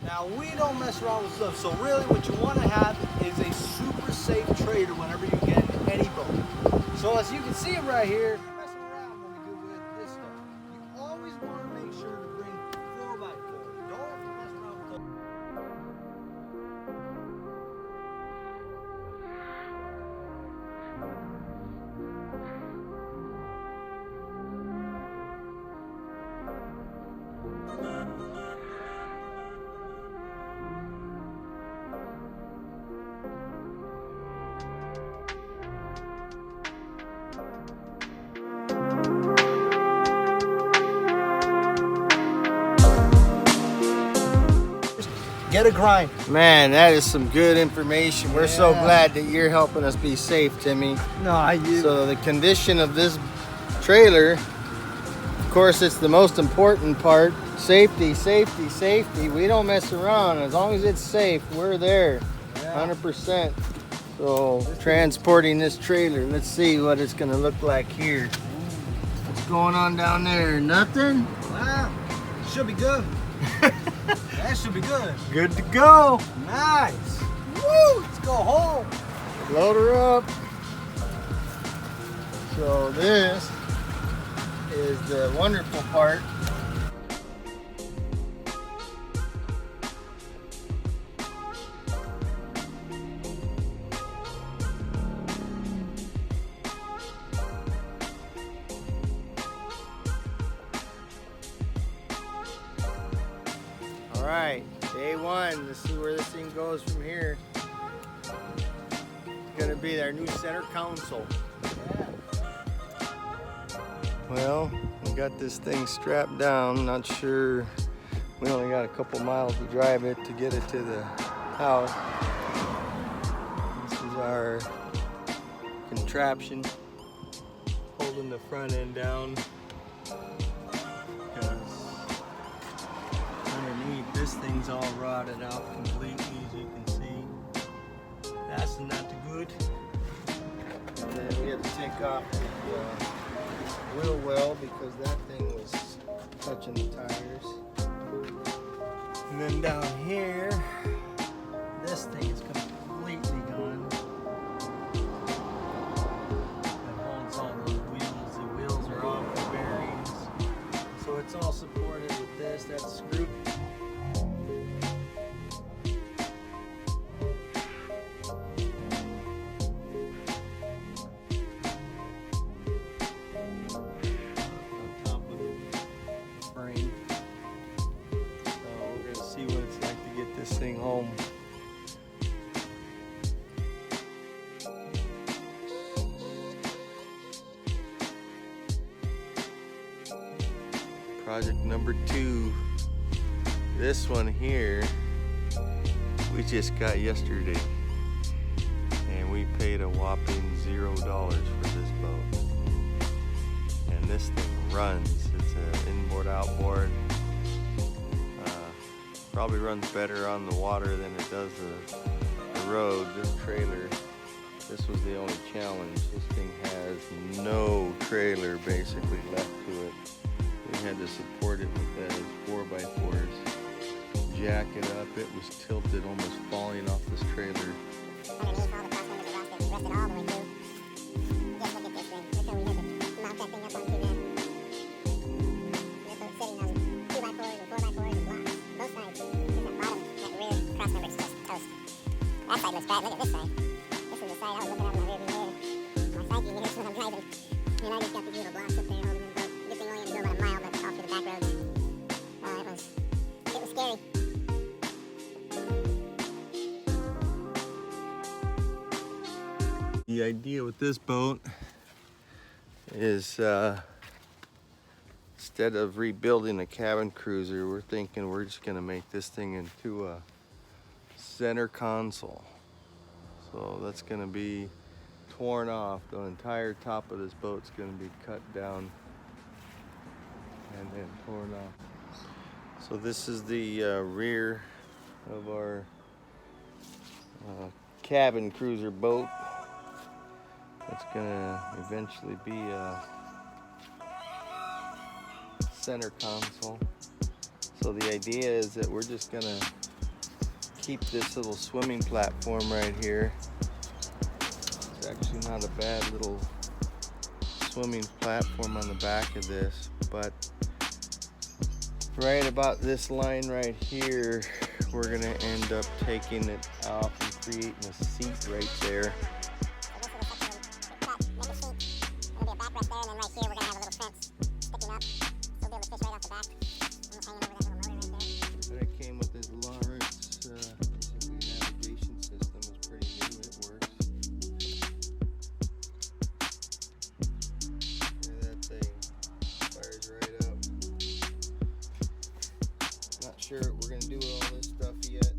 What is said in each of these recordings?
Now, we don't mess around with stuff, so really what you want to have is a super safe trailer whenever you get in any boat. So as you can see it right here, messing around when we do with this stuff. You always want to make sure to bring 4x4. Don't mess around with those. Get a grind. Man, that is some good information. We're so Yeah. glad that you're helping us be safe, Timmy. No, I use. So the condition of this trailer, of course, it's the most important part. Safety, safety, safety. We don't mess around. As long as it's safe, we're there, 100%. So transporting this trailer, let's see what it's gonna look like here. What's going on down there? Nothing? Wow, should be good. That should be good. Good to go. Nice. Woo! Let's go home. Load her up. So this is the wonderful part. All right, day one. Let's see where this thing goes from here. It's gonna be our new center console. Well, we got this thing strapped down. Not sure. We only got a couple miles to drive it to get it to the house. This is our contraption holding the front end down. Underneath, this thing's all rotted out completely, as you can see. That's not good. And then we had to take off the wheel well because that thing was touching the tires. And then down here, this thing is completely gone. It holds all those wheels. The wheels are off the bearings. So it's all supported with this. That's screwed. Thing home. Project number 2. This one here we just got yesterday, and we paid a whopping $0 for this boat. And this thing runs. It's an inboard outboard. Probably runs better on the water than it does the road. This trailer, this was the only challenge. This thing has no trailer basically left to it. We had to support it with those 4x4s. Jack it up. It was tilted, almost falling off this trailer. Underneath, all the cross members are rusted all the way through. Just look at this thing. Look how we had to mount that thing up onto that. This boat's sitting on 2x4s and 4x4s and blocks. Both sides. That rear cross member's just toast. That side looks bad. Look at this side. This is the side I was looking at in my rear view mirror. My side view mirror when I'm driving. And I just got these little blocks up there holding the boat. This thing only had to go about a mile, but off to the back roads. It was scary. The idea with this boat is instead of rebuilding a cabin cruiser, we're thinking we're just gonna make this thing into a center console. So that's gonna be torn off. The entire top of this boat's gonna be cut down and then torn off. So this is the rear of our cabin cruiser boat. It's gonna eventually be a center console. So the idea is that we're just gonna keep this little swimming platform right here. It's actually not a bad little swimming platform on the back of this, but right about this line right here, we're gonna end up taking it off and creating a seat right there. But it came with this Lawrence basically navigation system. It's pretty new. It works. Yeah, that thing fires right up. Not sure what we're gonna do with all this stuff yet.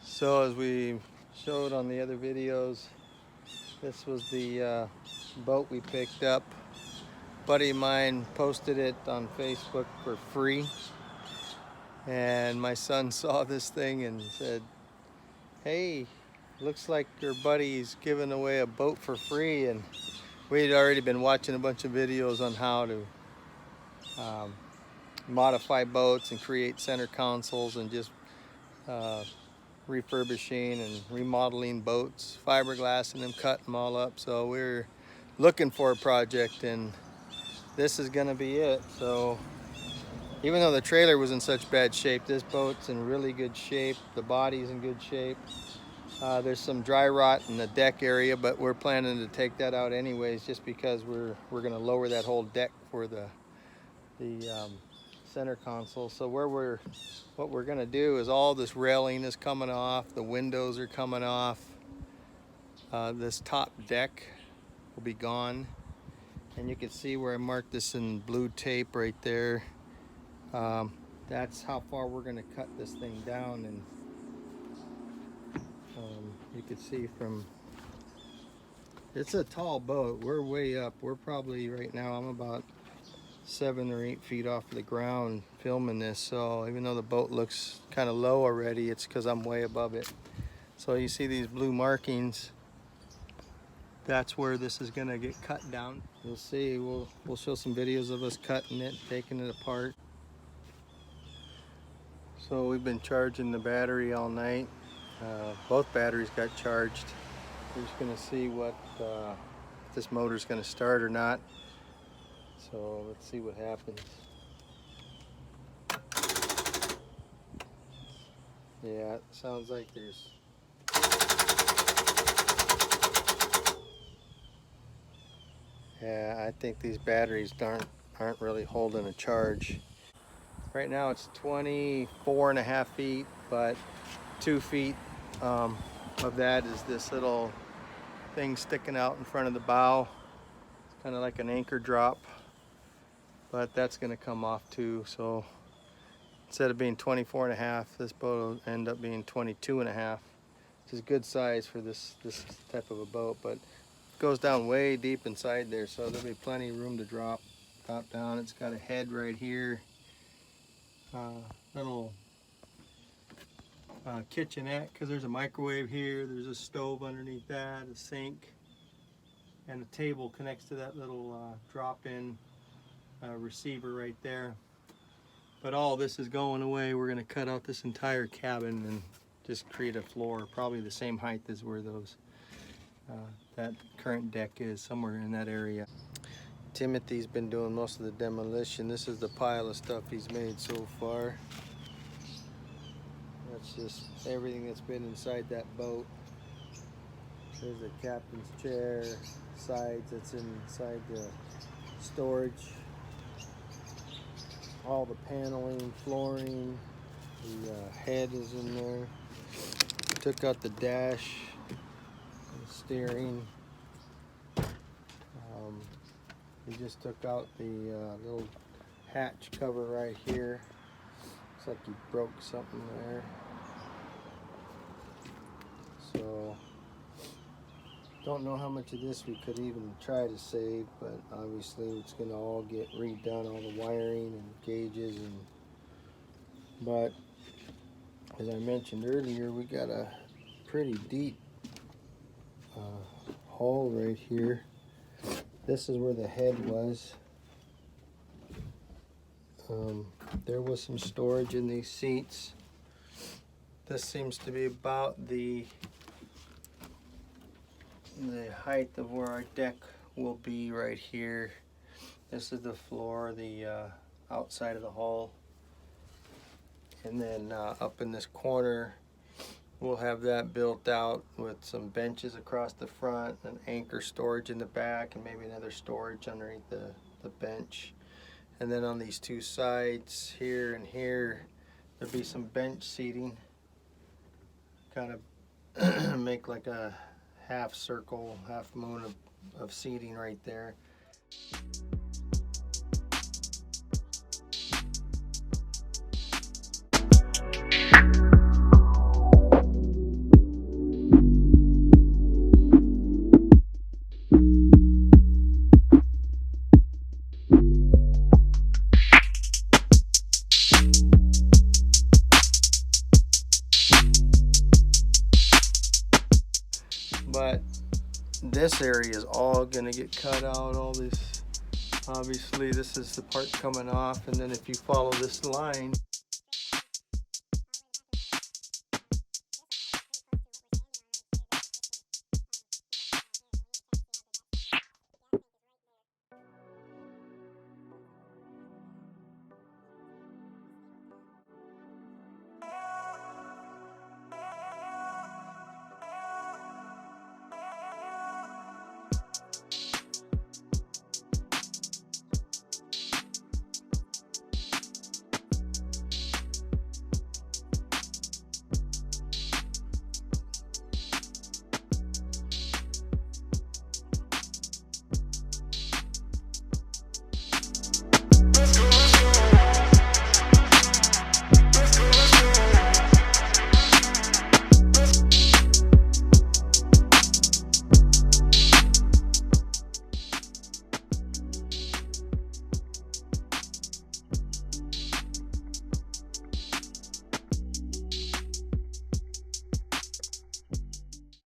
So as we showed on the other videos, this was the boat we picked up. A buddy of mine posted it on Facebook for free, and my son saw this thing and said, "Hey, looks like your buddy's giving away a boat for free." And we'd already been watching a bunch of videos on how to modify boats and create center consoles and just refurbishing and remodeling boats, fiberglassing them, cutting them all up. So we're looking for a project, and this is gonna be it. So even though the trailer was in such bad shape, this boat's in really good shape. The body's in good shape. There's some dry rot in the deck area, but we're planning to take that out anyways, just because we're gonna lower that whole deck for the center console. So what we're gonna do is all this railing is coming off, the windows are coming off, this top deck will be gone, and you can see where I marked this in blue tape right there. That's how far we're gonna cut this thing down, and you can see from, it's a tall boat. We're way up. We're probably right now, I'm about 7 or 8 feet off the ground filming this. So even though the boat looks kind of low already, it's because I'm way above it. So you see these blue markings. That's where this is gonna get cut down. You'll see. We'll show some videos of us cutting it, taking it apart. So we've been charging the battery all night. Both batteries got charged. We're just gonna see what if this motor's gonna start or not. So let's see what happens. Yeah, it sounds like there's I think these batteries aren't really holding a charge. Right now it's 24.5 feet, but 2 feet of that is this little thing sticking out in front of the bow. It's kind of like an anchor drop, but that's going to come off too. So instead of being 24.5, this boat will end up being 22.5, which is good size for this type of a boat, but it goes down way deep inside there, so there'll be plenty of room to drop. top down. It's got a head right here. Little kitchenette, because there's a microwave here. There's a stove underneath that, a sink, and a table connects to that little drop-in receiver right there. But all this is going away. We're going to cut out this entire cabin and just create a floor, probably the same height as where those that current deck is, somewhere in that area. Timothy's been doing most of the demolition. This is the pile of stuff he's made so far. That's just everything that's been inside that boat. There's a captain's chair, sides that's inside the storage. All the paneling, flooring, the head is in there. Took out the dash, the steering. We just took out the little hatch cover right here. Looks like he broke something there. So, don't know how much of this we could even try to save, but obviously it's going to all get redone, all the wiring and gauges. But as I mentioned earlier, we got a pretty deep hole right here. This is where the head was. There was some storage in these seats. This seems to be about the height of where our deck will be right here. This is the floor, the outside of the hull. And then up in this corner, we'll have that built out with some benches across the front, and anchor storage in the back, and maybe another storage underneath the bench. And then on these two sides, here and here, there'll be some bench seating. Kind of make like a half circle, half moon of seating right there. But this area is all gonna get cut out. All this, obviously this is the part coming off, and then if you follow this line,